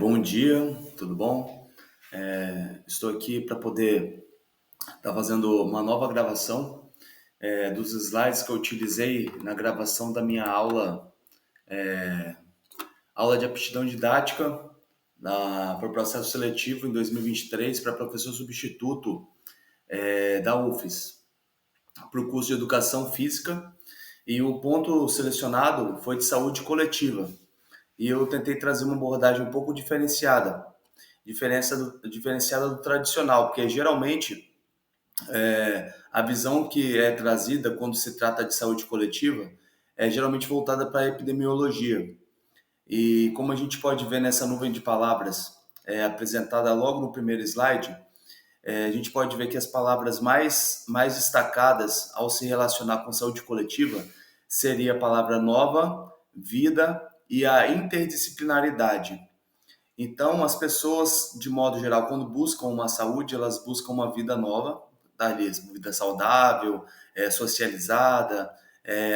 Bom dia, tudo bom? Estou aqui para poder estar fazendo uma nova gravação dos slides que eu utilizei na gravação da minha aula de aptidão didática para o processo seletivo em 2023 para professor substituto da UFES, para o curso de Educação Física, e o ponto selecionado foi de saúde coletiva. E eu tentei trazer uma abordagem um pouco diferenciada do tradicional, porque geralmente a visão que é trazida quando se trata de saúde coletiva é geralmente voltada para a epidemiologia. E como a gente pode ver nessa nuvem de palavras apresentada logo no primeiro slide, a gente pode ver que as palavras mais destacadas ao se relacionar com saúde coletiva seria a palavra nova, vida e a interdisciplinaridade. Então, as pessoas, de modo geral, quando buscam uma saúde, elas buscam uma vida nova, tá ali, vida saudável, socializada,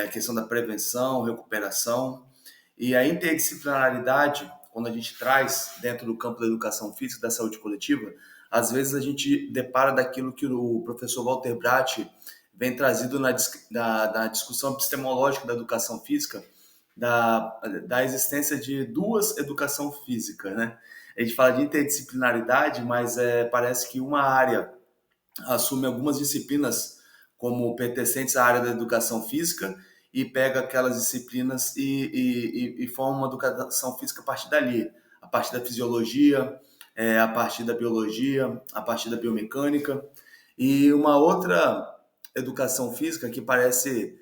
a questão da prevenção, recuperação. E a interdisciplinaridade, quando a gente traz dentro do campo da educação física, da saúde coletiva, às vezes a gente depara daquilo que o professor Walter Bratt vem trazido na discussão epistemológica da educação física, da existência de duas educação física, né? A gente fala de interdisciplinaridade, mas parece que uma área assume algumas disciplinas como pertencentes à área da educação física e pega aquelas disciplinas e forma uma educação física a partir dali, a partir da fisiologia, a partir da biologia, a partir da biomecânica. E uma outra educação física que parece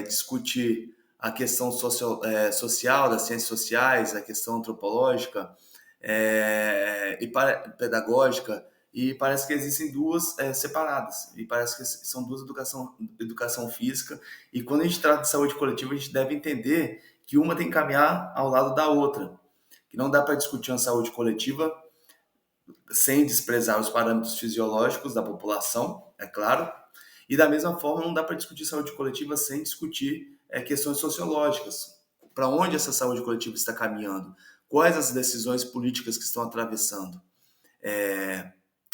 discutir a questão social, das ciências sociais, a questão antropológica pedagógica, e parece que existem duas separadas, e parece que são duas educação física, e quando a gente trata de saúde coletiva, a gente deve entender que uma tem que caminhar ao lado da outra, que não dá para discutir uma saúde coletiva sem desprezar os parâmetros fisiológicos da população, é claro, e da mesma forma não dá para discutir saúde coletiva sem discutir questões sociológicas. Para onde essa saúde coletiva está caminhando? Quais as decisões políticas que estão atravessando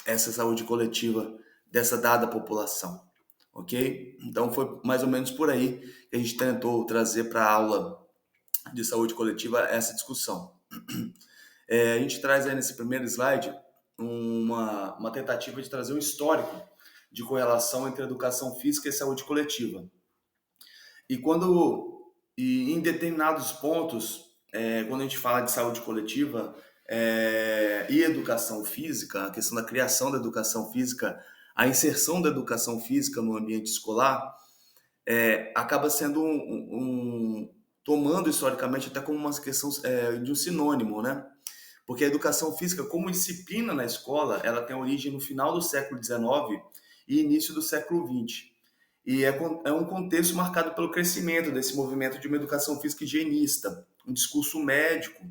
essa saúde coletiva dessa dada população? Ok? Então foi mais ou menos por aí que a gente tentou trazer para a aula de saúde coletiva essa discussão. A gente traz aí nesse primeiro slide uma tentativa de trazer um histórico de correlação entre educação física e saúde coletiva. E em determinados pontos, quando a gente fala de saúde coletiva e educação física, a questão da criação da educação física, a inserção da educação física no ambiente escolar, acaba sendo tomando historicamente até como uma questão de um sinônimo, né? Porque a educação física, como disciplina na escola, ela tem origem no final do século XIX e início do século XX. E é um contexto marcado pelo crescimento desse movimento de uma educação física higienista, um discurso médico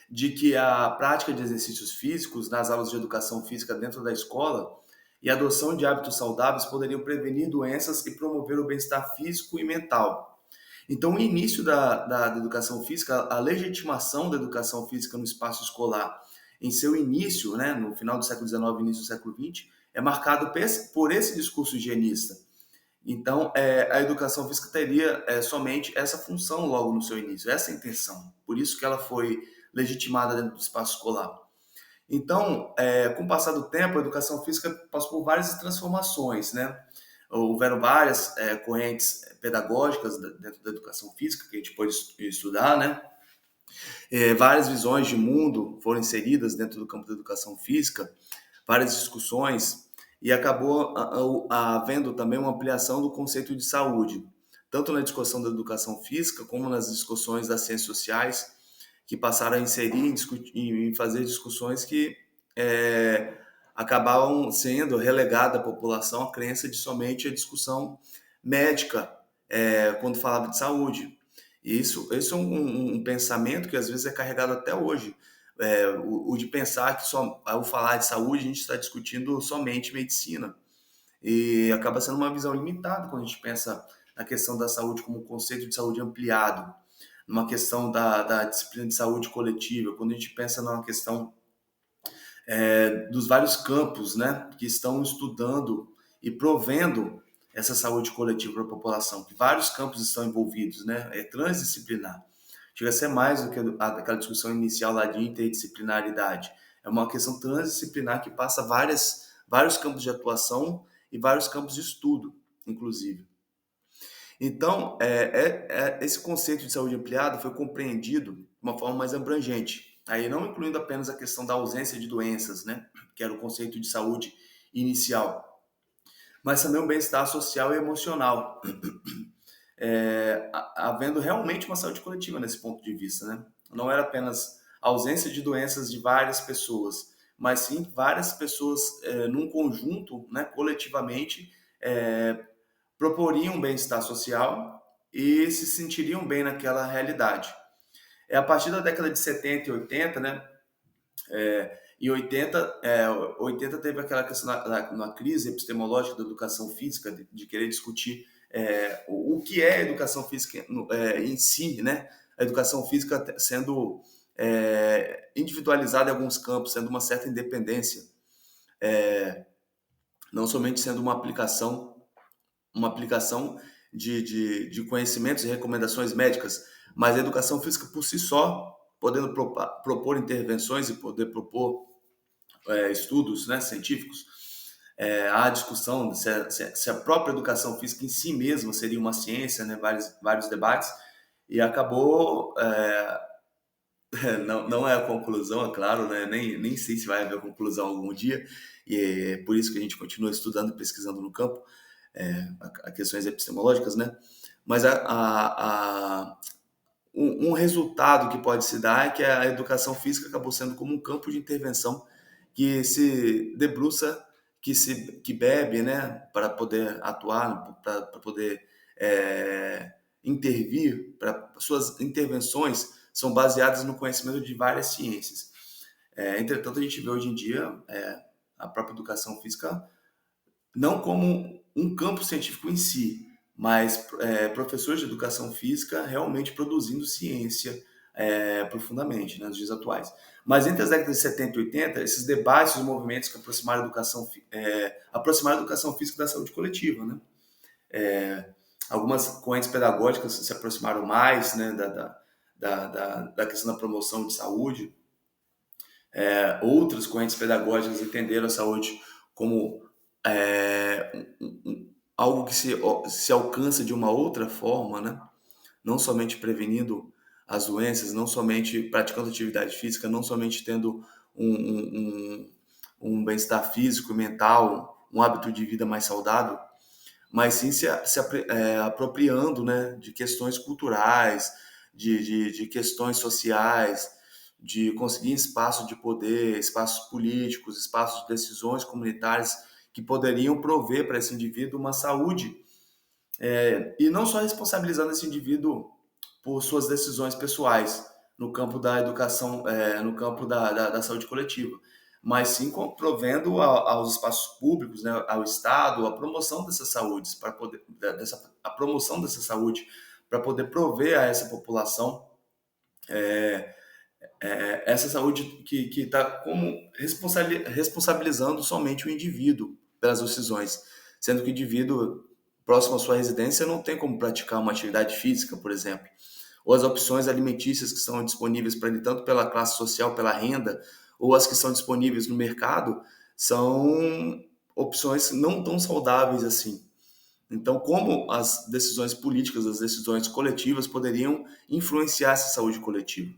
de que a prática de exercícios físicos nas aulas de educação física dentro da escola e a adoção de hábitos saudáveis poderiam prevenir doenças e promover o bem-estar físico e mental. Então, o início da educação física, a legitimação da educação física no espaço escolar, em seu início, né, no final do século XIX e início do século XX, é marcado por esse discurso higienista. Então, a educação física teria somente essa função logo no seu início, essa é a intenção. Por isso que ela foi legitimada dentro do espaço escolar. Então, com o passar do tempo, a educação física passou por várias transformações, né? Houveram várias correntes pedagógicas dentro da educação física que a gente pode estudar, né? Várias visões de mundo foram inseridas dentro do campo da educação física, várias discussões, e acabou havendo também uma ampliação do conceito de saúde, tanto na discussão da educação física, como nas discussões das ciências sociais, que passaram a inserir e fazer discussões que acabavam sendo relegada à população a crença de somente a discussão médica quando falava de saúde. E isso é um pensamento que às vezes é carregado até hoje. O de pensar que ao falar de saúde a gente está discutindo somente medicina. E acaba sendo uma visão limitada quando a gente pensa na questão da saúde como um conceito de saúde ampliado. numa questão da disciplina de saúde coletiva, quando a gente pensa numa questão dos vários campos, né, que estão estudando e provendo essa saúde coletiva para a população, que vários campos estão envolvidos, né, é transdisciplinar. Chega a ser mais do que aquela discussão inicial lá de interdisciplinaridade. É uma questão transdisciplinar que passa vários campos de atuação e vários campos de estudo, inclusive. Então, esse conceito de saúde ampliada foi compreendido de uma forma mais abrangente, aí não incluindo apenas a questão da ausência de doenças, né, que era o conceito de saúde inicial, mas também o bem-estar social e emocional, havendo realmente uma saúde coletiva nesse ponto de vista, né? Não era apenas a ausência de doenças de várias pessoas, mas sim várias pessoas num conjunto, né, coletivamente, proporiam bem-estar social e se sentiriam bem naquela realidade. É a partir da década de 70 e 80, né? Em 80 teve aquela questão na crise epistemológica da educação física, de querer discutir o que é educação física em si, né? A educação física sendo individualizada em alguns campos, sendo uma certa independência, não somente sendo uma aplicação de conhecimentos e recomendações médicas, mas a educação física por si só, podendo propor intervenções e poder propor estudos, né, científicos, há discussão se a própria educação física em si mesma seria uma ciência, né, vários debates, e acabou, não é a conclusão, é claro, né, nem sei se vai haver a conclusão algum dia, e é por isso que a gente continua estudando e pesquisando no campo, a questões epistemológicas, né, mas um resultado que pode se dar é que a educação física acabou sendo como um campo de intervenção que se debruça, que bebe, né, para poder atuar, para poder intervir, para suas intervenções são baseadas no conhecimento de várias ciências. Entretanto, a gente vê hoje em dia a própria educação física não como um campo científico em si, mas professores de educação física realmente produzindo ciência profundamente, né, nos dias atuais. Mas entre as décadas de 70 e 80, esses debates, os movimentos que aproximaram a educação física da saúde coletiva, né? Algumas correntes pedagógicas se aproximaram mais, né, da questão da promoção de saúde. Outras correntes pedagógicas entenderam a saúde como algo que se alcança de uma outra forma, né? Não somente prevenindo as doenças, não somente praticando atividade física, não somente tendo um bem-estar físico e mental, um hábito de vida mais saudável, mas sim apropriando, né, de questões culturais, de questões sociais, de conseguir espaço de poder, espaços políticos, espaços de decisões comunitárias que poderiam prover para esse indivíduo uma saúde, e não só responsabilizando esse indivíduo por suas decisões pessoais no campo da educação, no campo da saúde coletiva, mas sim provendo aos espaços públicos, né, ao Estado, a promoção dessas saúdes, a promoção dessa saúde, para poder prover a essa população essa saúde que está como responsabilizando somente o indivíduo pelas decisões, sendo que o indivíduo próximo à sua residência não tem como praticar uma atividade física, por exemplo, ou as opções alimentícias que são disponíveis para ele, tanto pela classe social, pela renda, ou as que são disponíveis no mercado, são opções não tão saudáveis assim. Então, como as decisões políticas, as decisões coletivas poderiam influenciar essa saúde coletiva?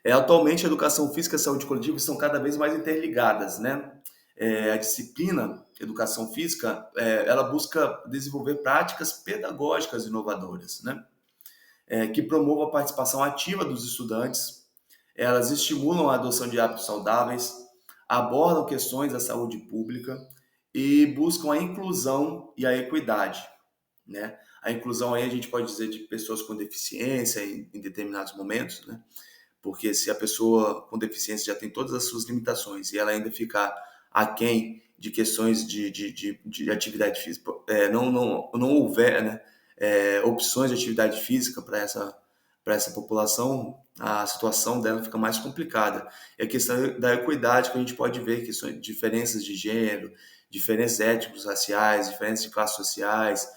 Atualmente, a educação física e a saúde coletiva estão cada vez mais interligadas, né? A disciplina educação física, ela busca desenvolver práticas pedagógicas inovadoras, né? Que promovam a participação ativa dos estudantes, elas estimulam a adoção de hábitos saudáveis, abordam questões da saúde pública e buscam a inclusão e a equidade, né? A inclusão aí a gente pode dizer de pessoas com deficiência em determinados momentos, né? Porque se a pessoa com deficiência já tem todas as suas limitações e ela ainda ficar aquém de questões de atividade física, não houver, né, opções de atividade física para para essa população, a situação dela fica mais complicada. É a questão da equidade que a gente pode ver, que são diferenças de gênero, diferenças étnicos, raciais, diferenças de classes sociais,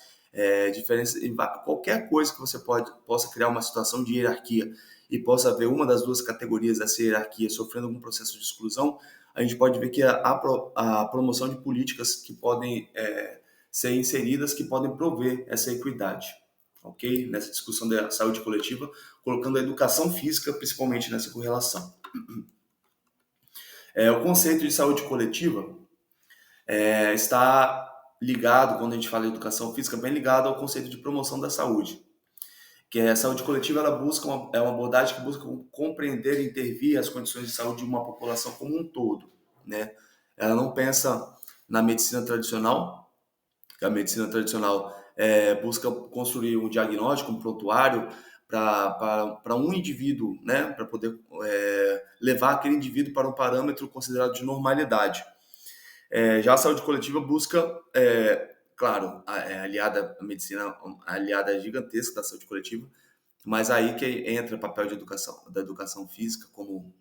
diferenças em qualquer coisa que você possa criar uma situação de hierarquia e possa ver uma das duas categorias dessa hierarquia sofrendo algum processo de exclusão, a gente pode ver que a promoção de políticas que podem ser inseridas, que podem prover essa equidade, ok? Nessa discussão da saúde coletiva, colocando a educação física principalmente nessa correlação. O conceito de saúde coletiva está ligado, quando a gente fala de educação física, bem ligado ao conceito de promoção da saúde, que a saúde coletiva ela busca uma abordagem que busca compreender e intervir as condições de saúde de uma população como um todo, né? Ela não pensa na medicina tradicional, que a medicina tradicional busca construir um diagnóstico, um prontuário para um indivíduo, né? Para poder levar aquele indivíduo para um parâmetro considerado de normalidade. Já a saúde coletiva busca, claro, aliada à medicina, aliada gigantesca da saúde coletiva, mas aí que entra o papel da educação física como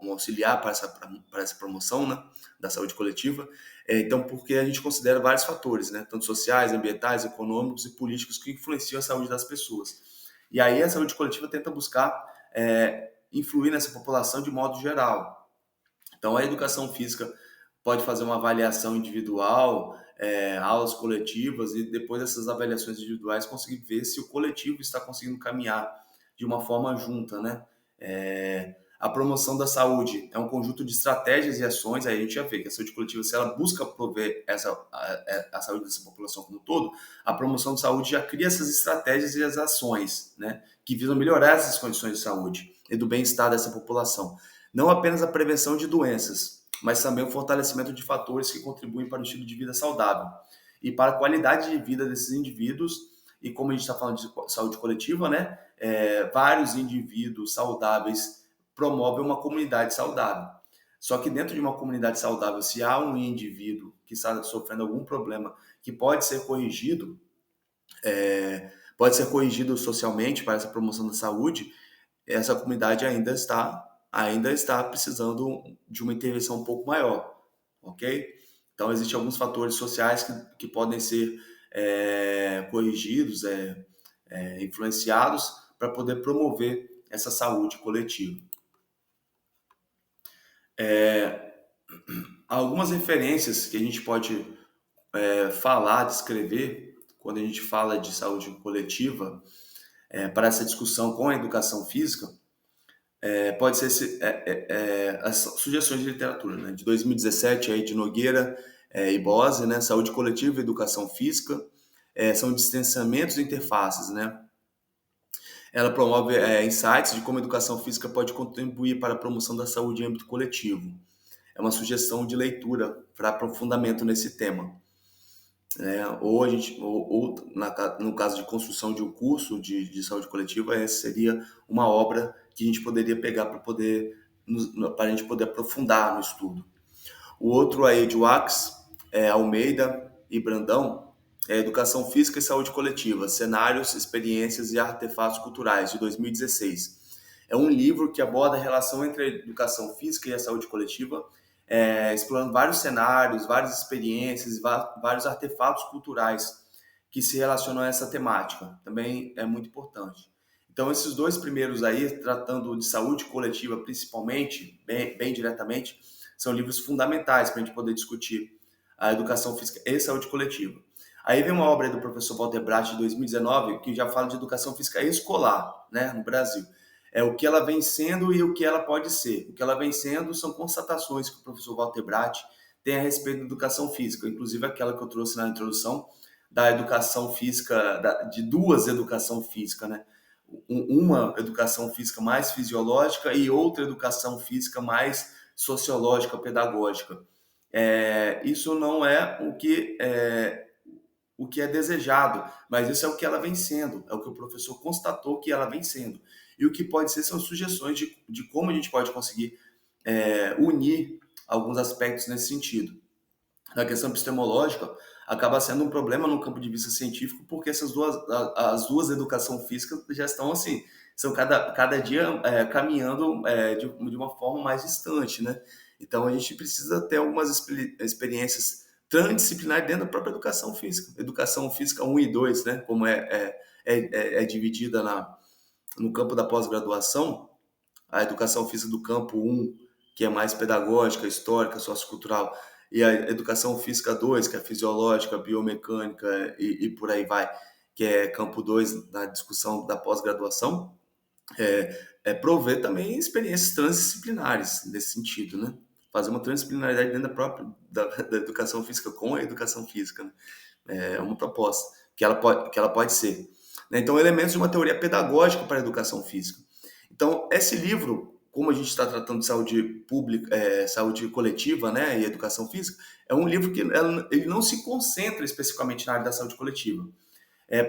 um auxiliar para essa promoção, né, da saúde coletiva. Então, porque a gente considera vários fatores, né, tanto sociais, ambientais, econômicos e políticos que influenciam a saúde das pessoas. E aí a saúde coletiva tenta buscar influir nessa população de modo geral. Então, a educação física pode fazer uma avaliação individual, aulas coletivas, e depois dessas avaliações individuais conseguir ver se o coletivo está conseguindo caminhar de uma forma junta, né? A promoção da saúde é um conjunto de estratégias e ações. Aí a gente já vê que a saúde coletiva, se ela busca prover a saúde dessa população como um todo, a promoção de saúde já cria essas estratégias e as ações, né, que visam melhorar essas condições de saúde e do bem-estar dessa população. Não apenas a prevenção de doenças, mas também o fortalecimento de fatores que contribuem para o estilo de vida saudável e para a qualidade de vida desses indivíduos. E como a gente está falando de saúde coletiva, né, vários indivíduos saudáveis promovem uma comunidade saudável. Só que dentro de uma comunidade saudável, se há um indivíduo que está sofrendo algum problema que pode ser corrigido socialmente para essa promoção da saúde, essa comunidade ainda está precisando de uma intervenção um pouco maior, ok? Então, existem alguns fatores sociais que podem ser corrigidos, influenciados para poder promover essa saúde coletiva. Algumas referências que a gente pode falar, descrever, quando a gente fala de saúde coletiva, para essa discussão com a educação física, pode ser as sugestões de literatura, né? De 2017, aí, de Nogueira e Bose, né? Saúde coletiva e educação física, são distanciamentos e interfaces, né? Ela promove insights de como a educação física pode contribuir para a promoção da saúde em âmbito coletivo. É uma sugestão de leitura para aprofundamento nesse tema. No caso de construção de um curso de saúde coletiva, essa seria uma obra que a gente poderia pegar para a gente poder aprofundar no estudo. O outro aí de Wax, Almeida e Brandão, Educação Física e Saúde Coletiva, Cenários, Experiências e Artefatos Culturais, de 2016. É um livro que aborda a relação entre a educação física e a saúde coletiva, explorando vários cenários, várias experiências, vários artefatos culturais que se relacionam a essa temática. Também é muito importante. Então, esses dois primeiros aí, tratando de saúde coletiva principalmente, bem diretamente, são livros fundamentais para a gente poder discutir a educação física e saúde coletiva. Aí vem uma obra do professor Walter Bracht, de 2019, que já fala de educação física escolar, né, no Brasil. O que ela vem sendo e o que ela pode ser. O que ela vem sendo são constatações que o professor Walter Bracht tem a respeito da educação física, inclusive aquela que eu trouxe na introdução, da educação física, de duas educação física, né? Uma educação física mais fisiológica e outra educação física mais sociológica, pedagógica. Isso não é o que é desejado, mas isso é o que ela vem sendo, é o que o professor constatou que ela vem sendo. E o que pode ser são sugestões de como a gente pode conseguir unir alguns aspectos nesse sentido. Na questão epistemológica, acaba sendo um problema no campo de vista científico, porque as duas educação física já estão assim, são cada dia caminhando de uma forma mais distante, né? Então a gente precisa ter algumas experiências transdisciplinares dentro da própria educação física 1 e 2, né? Como é dividida no campo da pós-graduação, a educação física do campo 1, que é mais pedagógica, histórica, sociocultural, e a educação física 2, que é fisiológica, biomecânica e por aí vai, que é campo 2 na discussão da pós-graduação, prover também experiências transdisciplinares nesse sentido, né? Fazer uma transdisciplinaridade dentro da educação física com a educação física, né? É uma proposta que ela pode ser. Né? Então, elementos de uma teoria pedagógica para a educação física. Então, esse livro, como a gente está tratando de saúde pública, saúde coletiva, né, e educação física, é um livro que ele não se concentra especificamente na área da saúde coletiva.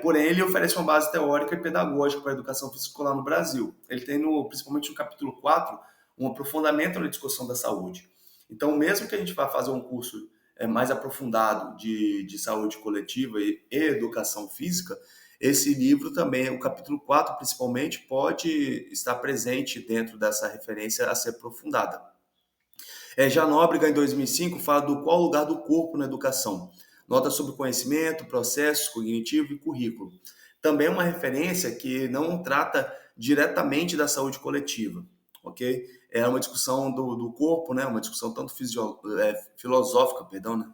Porém, ele oferece uma base teórica e pedagógica para a educação física escolar no Brasil. Ele tem, principalmente no capítulo 4, um aprofundamento na discussão da saúde. Então, mesmo que a gente vá fazer um curso mais aprofundado de saúde coletiva e educação física, esse livro também, o capítulo 4 principalmente, pode estar presente dentro dessa referência a ser aprofundada. Já Nóbrega, em 2005, fala do qual o lugar do corpo na educação. Nota sobre conhecimento, processos cognitivo e currículo. Também é uma referência que não trata diretamente da saúde coletiva, ok? É uma discussão do corpo, né? Uma discussão tanto filosófica, perdão, né?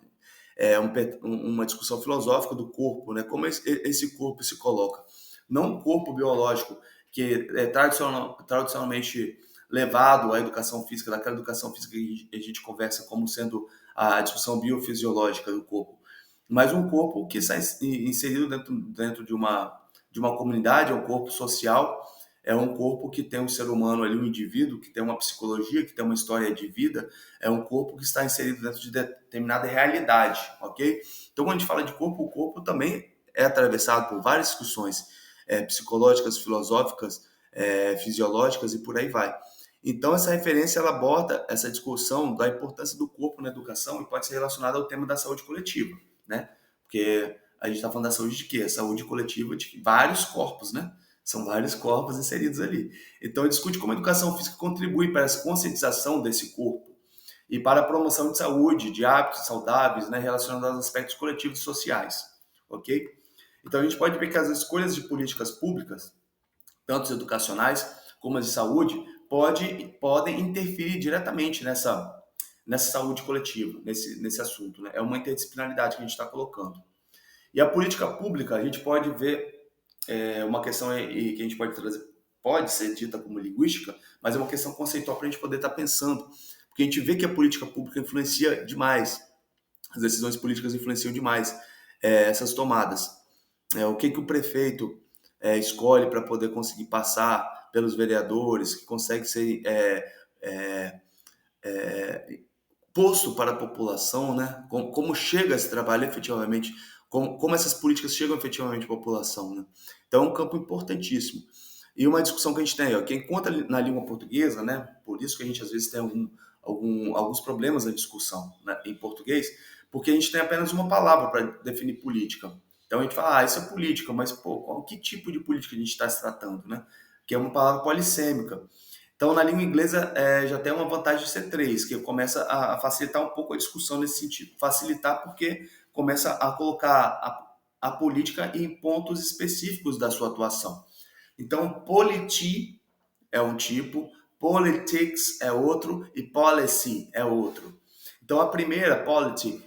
Uma discussão filosófica do corpo, né? Como esse corpo se coloca. Não um corpo biológico que é tradicionalmente levado à educação física, daquela educação física que a gente conversa como sendo a discussão biofisiológica do corpo, mas um corpo que está inserido dentro de uma comunidade, é um corpo social, é um corpo que tem um ser humano ali, um indivíduo, que tem uma psicologia, que tem uma história de vida, é um corpo que está inserido dentro de determinada realidade, ok? Então, quando a gente fala de corpo, o corpo também é atravessado por várias discussões psicológicas, filosóficas, fisiológicas e por aí vai. Então, essa referência, ela aborda essa discussão da importância do corpo na educação e pode ser relacionada ao tema da saúde coletiva, né? Porque a gente está falando da saúde de quê? A saúde coletiva de vários corpos, né? São vários corpos inseridos ali. Então, ele discute como a educação física contribui para essa conscientização desse corpo e para a promoção de saúde, de hábitos saudáveis, né, relacionados aos aspectos coletivos e sociais, ok? Então, a gente pode ver que as escolhas de políticas públicas, tanto educacionais como as de saúde, podem interferir diretamente nessa saúde coletiva, nesse assunto, né? É uma interdisciplinaridade que a gente está colocando. E a política pública, a gente pode ver uma questão que a gente pode trazer, pode ser dita como linguística, mas é uma questão conceitual para a gente poder estar pensando. Porque a gente vê que a política pública influencia demais, as decisões políticas influenciam demais essas tomadas. O que o prefeito escolhe para poder conseguir passar pelos vereadores, que consegue ser posto para a população, né? Como chega esse trabalho efetivamente, como essas políticas chegam efetivamente à população, né? Então é um campo importantíssimo. E uma discussão que a gente tem, ó, quem conta na língua portuguesa, né? Por isso que a gente às vezes tem alguns problemas na discussão, né, em português, porque a gente tem apenas uma palavra para definir política. Então a gente fala, isso é política, mas pô, que tipo de política a gente está se tratando, né? Que é uma palavra polissêmica. Então, na língua inglesa, já tem uma vantagem de ser 3, que começa a facilitar um pouco a discussão nesse sentido. Facilitar porque começa a colocar a política em pontos específicos da sua atuação. Então, polity é um tipo, politics é outro e policy é outro. Então, a primeira, polity,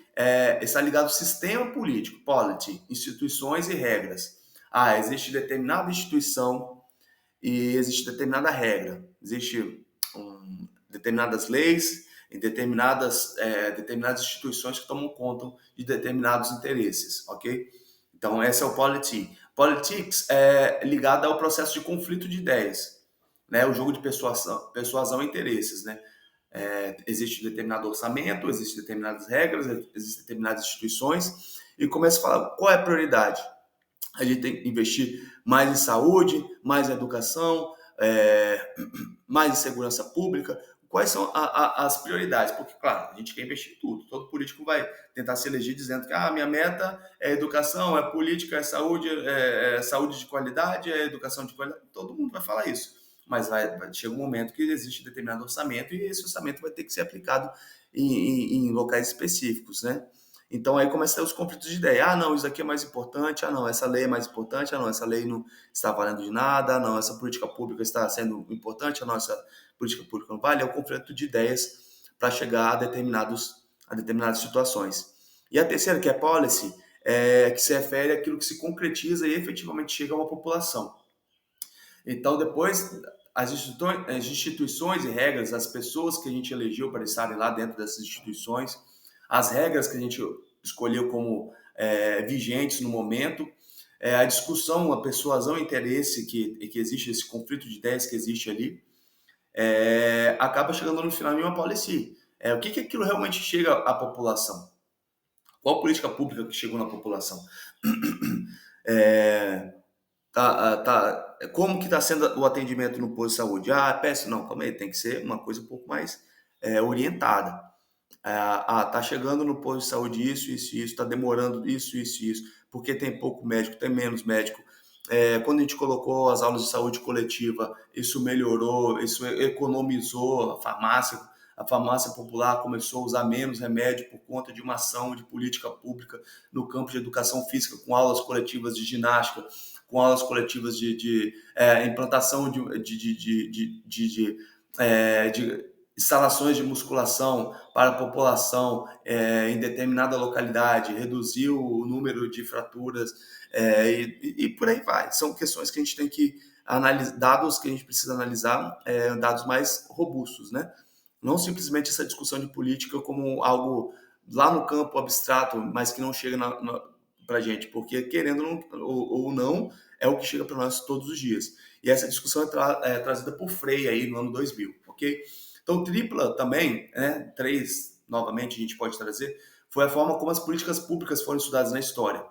está ligado ao sistema político, polity, instituições e regras. Existe determinada instituição e existe determinada regra, existe determinadas leis e determinadas instituições que tomam conta de determinados interesses, ok? Então, esse é o polity. Politics é ligado ao processo de conflito de ideias, né? O jogo de persuasão e interesses, né? Existe determinado orçamento, existem determinadas regras, existem determinadas instituições e começa a falar qual é a prioridade. A gente tem que investir mais em saúde, mais em educação, mais em segurança pública. quais são as prioridades, porque, claro, a gente quer investir em tudo, todo político vai tentar se eleger dizendo que minha meta é educação, é política, é saúde, é saúde de qualidade, é educação de qualidade, todo mundo vai falar isso, mas chega um momento que existe determinado orçamento e esse orçamento vai ter que ser aplicado em locais específicos, né? Então aí começam os conflitos de ideia. Não, isso aqui é mais importante. Não, essa lei é mais importante. Não, essa lei não está valendo de nada. Não, essa política pública está sendo importante. Não, essa política pública não vale. É o conflito de ideias para chegar a determinadas situações. E a terceira, que é policy, que se refere àquilo que se concretiza e efetivamente chega a uma população. Então, depois, as instituições e regras, as pessoas que a gente elegeu para estarem lá dentro dessas instituições, as regras que a gente escolheu como vigentes no momento, a discussão, a persuasão e interesse que existe, esse conflito de ideias que existe ali, acaba chegando no final em uma policy. O que aquilo realmente chega à população? Qual política pública que chegou na população? Como que está sendo o atendimento no posto de saúde? É péssimo. Não, calma aí, tem que ser uma coisa um pouco mais orientada. Tá chegando no posto de saúde isso, está demorando isso, porque tem pouco médico, tem menos médico. Quando a gente colocou as aulas de saúde coletiva, isso melhorou, isso economizou a farmácia popular começou a usar menos remédio por conta de uma ação de política pública no campo de educação física, com aulas coletivas de ginástica, com aulas coletivas de implantação de instalações de musculação para a população em determinada localidade, reduziu o número de fraturas e por aí vai. São questões que a gente tem que analisar, dados que a gente precisa analisar, dados mais robustos, né? Não simplesmente essa discussão de política como algo lá no campo abstrato, mas que não chega para a gente, porque querendo ou não, é o que chega para nós todos os dias. E essa discussão é trazida por Frei aí no ano 2000, ok? Então, tripla também, né, 3, novamente, a gente pode trazer, foi a forma como as políticas públicas foram estudadas na história.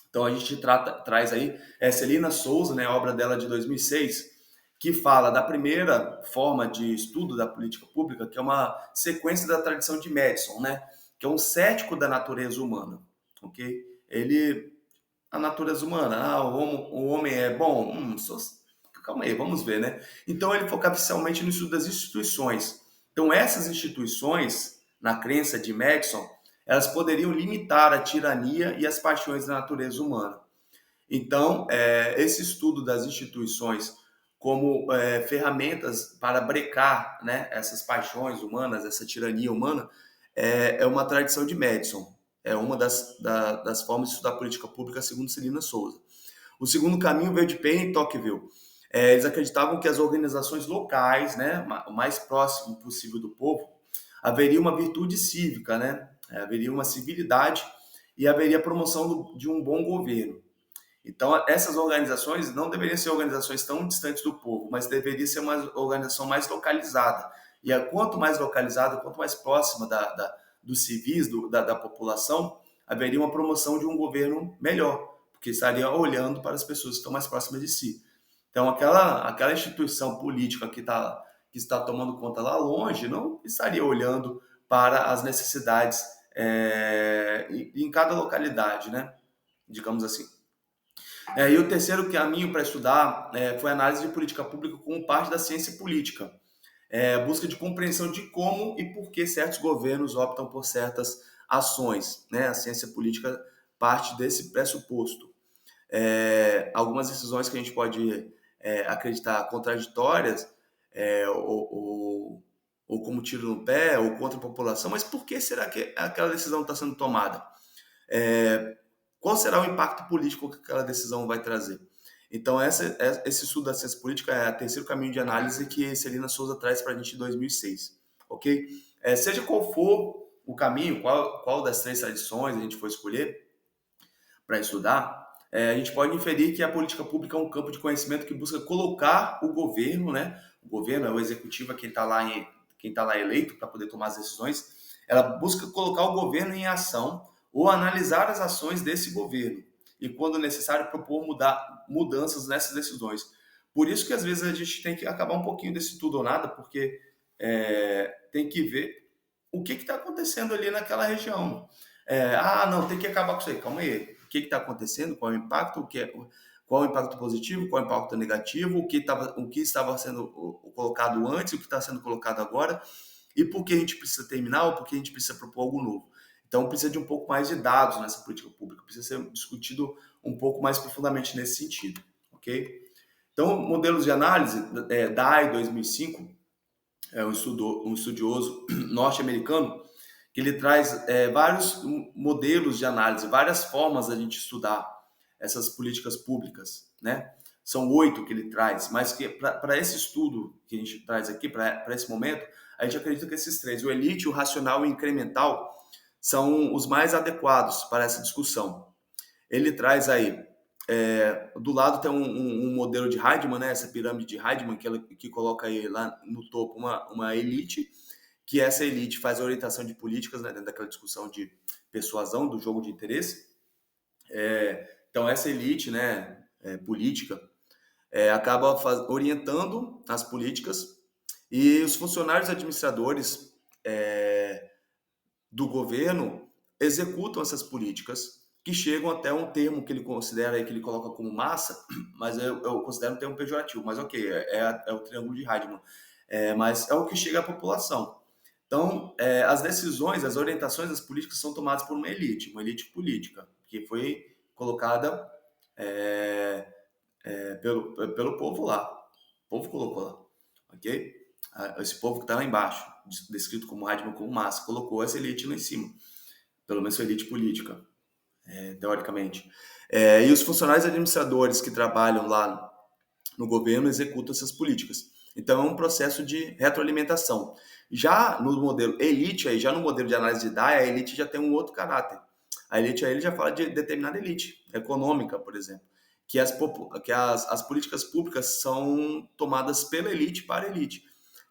Então, a gente traz aí Celina Souza, né, a obra dela de 2006, que fala da primeira forma de estudo da política pública, que é uma sequência da tradição de Madison, né, que é um cético da natureza humana, ok? A natureza humana, o homem é bom? Calma aí, vamos ver, né? Então ele focava especialmente no estudo das instituições. Então essas instituições, na crença de Madison, elas poderiam limitar a tirania e as paixões da natureza humana. Então, esse estudo das instituições como ferramentas para brecar, né, essas paixões humanas, essa tirania humana, é uma tradição de Madison. É uma das formas de estudar política pública, segundo Celina Souza. O segundo caminho veio de Payne e Tocqueville. Eles acreditavam que as organizações locais, né, o mais próximo possível do povo, haveria uma virtude cívica, né, haveria uma civilidade e haveria a promoção de um bom governo. Então, essas organizações não deveriam ser organizações tão distantes do povo, mas deveria ser uma organização mais localizada. E quanto mais localizada, quanto mais próxima dos civis, da população, haveria uma promoção de um governo melhor, porque estaria olhando para as pessoas que estão mais próximas de si. Então, aquela instituição política que está tomando conta lá longe não estaria olhando para as necessidades em cada localidade, né? Digamos assim. E o terceiro caminho para estudar foi a análise de política pública como parte da ciência política. Busca de compreensão de como e por que certos governos optam por certas ações. Né? A ciência política parte desse pressuposto. Algumas decisões que a gente pode acreditar contraditórias ou como tiro no pé ou contra a população, mas por que será que aquela decisão está sendo tomada? Qual será o impacto político que aquela decisão vai trazer? Então, esse estudo da ciência política é o terceiro caminho de análise que Celina Souza traz para a gente em 2006, ok? Seja qual for o caminho, qual das três tradições a gente for escolher para estudar, a gente pode inferir que a política pública é um campo de conhecimento que busca colocar o governo, né? O governo é o executivo, quem está lá eleito para poder tomar as decisões, ela busca colocar o governo em ação ou analisar as ações desse governo e, quando necessário, propor mudanças nessas decisões. Por isso que, às vezes, a gente tem que acabar um pouquinho desse tudo ou nada, porque tem que ver o que está acontecendo ali naquela região. Não, tem que acabar com isso aí. Calma aí. O que está acontecendo? Qual é o impacto? Qual é o impacto positivo? Qual é o impacto negativo? O que estava sendo colocado antes? O que está sendo colocado agora? E por que a gente precisa terminar ou por que a gente precisa propor algo novo? Então, precisa de um pouco mais de dados nessa política pública. Precisa ser discutido um pouco mais profundamente nesse sentido. Ok? Então, modelos de análise, DAI 2005, é um estudioso norte-americano, que ele traz vários modelos de análise, várias formas da gente estudar essas políticas públicas, né? São 8 que ele traz, mas que para esse estudo que a gente traz aqui, para esse momento, a gente acredita que esses três, o elite, o racional e o incremental, são os mais adequados para essa discussão. Ele traz aí, do lado tem um modelo de Heidman, né? Essa pirâmide de Heidman, que coloca aí lá no topo uma elite, que essa elite faz a orientação de políticas, né, dentro daquela discussão de persuasão, do jogo de interesse. Então, essa elite, né, política, acaba orientando as políticas, e os funcionários administradores do governo executam essas políticas, que chegam até um termo que ele considera aí, que ele coloca como massa, mas eu considero um termo pejorativo, mas ok, é o triângulo de Heidman, mas é o que chega à população. Então, as decisões, as orientações das políticas são tomadas por uma elite política, que foi colocada pelo povo lá. O povo colocou lá, ok? Esse povo que está lá embaixo, descrito como Heidman, como massa, colocou essa elite lá em cima, pelo menos a elite política, teoricamente. E os funcionários administradores que trabalham lá no governo executam essas políticas. Então, é um processo de retroalimentação. Já no modelo elite, já no modelo de análise de DAI, a elite já tem um outro caráter. A elite aí ele já fala de determinada elite econômica, por exemplo, que as políticas públicas são tomadas pela elite para a elite.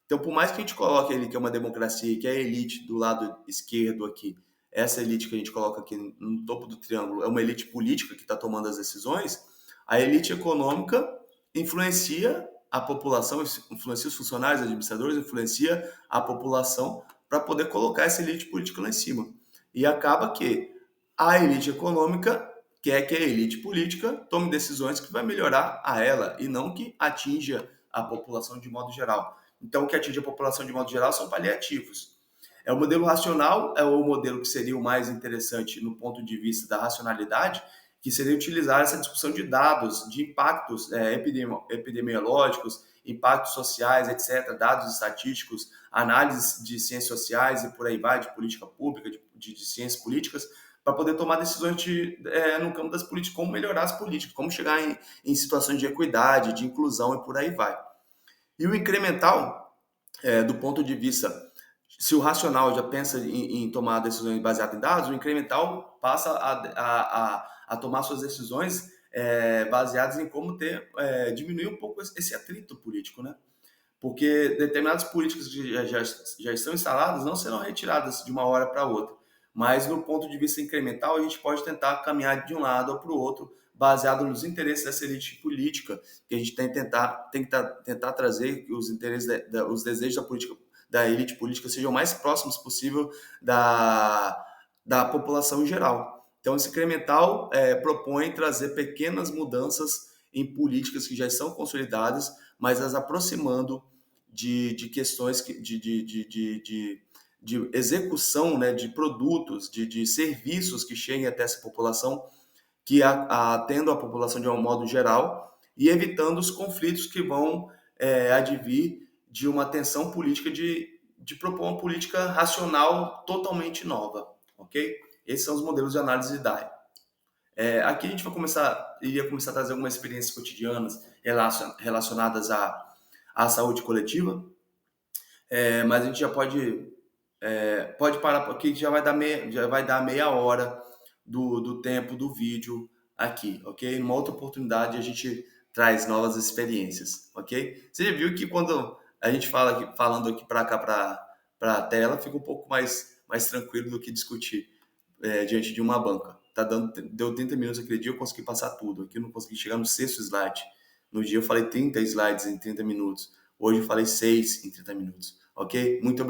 Então, por mais que a gente coloque ali que é uma democracia, que é a elite do lado esquerdo aqui, essa elite que a gente coloca aqui no topo do triângulo é uma elite política que está tomando as decisões, a elite econômica influencia a população, influencia os funcionários, administradores, influencia a população para poder colocar essa elite política lá em cima. E acaba que a elite econômica quer que a elite política tome decisões que vai melhorar a ela e não que atinja a população de modo geral. Então, o que atinge a população de modo geral são paliativos. O modelo racional é o modelo que seria o mais interessante no ponto de vista da racionalidade, que seria utilizar essa discussão de dados, de impactos epidemiológicos, impactos sociais, etc., dados estatísticos, análise de ciências sociais e por aí vai, de política pública, de ciências políticas, para poder tomar decisões no campo das políticas, como melhorar as políticas, como chegar em situações de equidade, de inclusão e por aí vai. E o incremental, do ponto de vista, se o racional já pensa em tomar decisões baseadas em dados, o incremental passa a tomar suas decisões baseadas em como diminuir um pouco esse atrito político, né? Porque determinadas políticas que já estão instaladas não serão retiradas de uma hora para outra. Mas no ponto de vista incremental, a gente pode tentar caminhar de um lado ou para o outro, baseado nos interesses dessa elite política, que a gente tem que tentar trazer que os interesses, os desejos da elite política sejam mais próximos possível da população em geral. Então, esse incremental propõe trazer pequenas mudanças em políticas que já são consolidadas, mas as aproximando de questões de execução, né, de produtos, de serviços que cheguem até essa população, que atendam a população de um modo geral e evitando os conflitos que vão advir de uma tensão política de propor uma política racional totalmente nova, ok? Esses são os modelos de análise de DAI. Aqui a gente iria começar a trazer algumas experiências cotidianas relacionadas à saúde coletiva, mas a gente já pode parar porque já vai dar meia hora do tempo do vídeo aqui, ok? Numa outra oportunidade a gente traz novas experiências, ok? Você já viu que quando a gente falando aqui para cá para a tela, fica um pouco mais tranquilo do que discutir diante de uma banca. Deu 30 minutos aquele dia, eu consegui passar tudo. Aqui eu não consegui chegar no sexto slide. No dia eu falei 30 slides em 30 minutos. Hoje eu falei 6 em 30 minutos. ok? Muito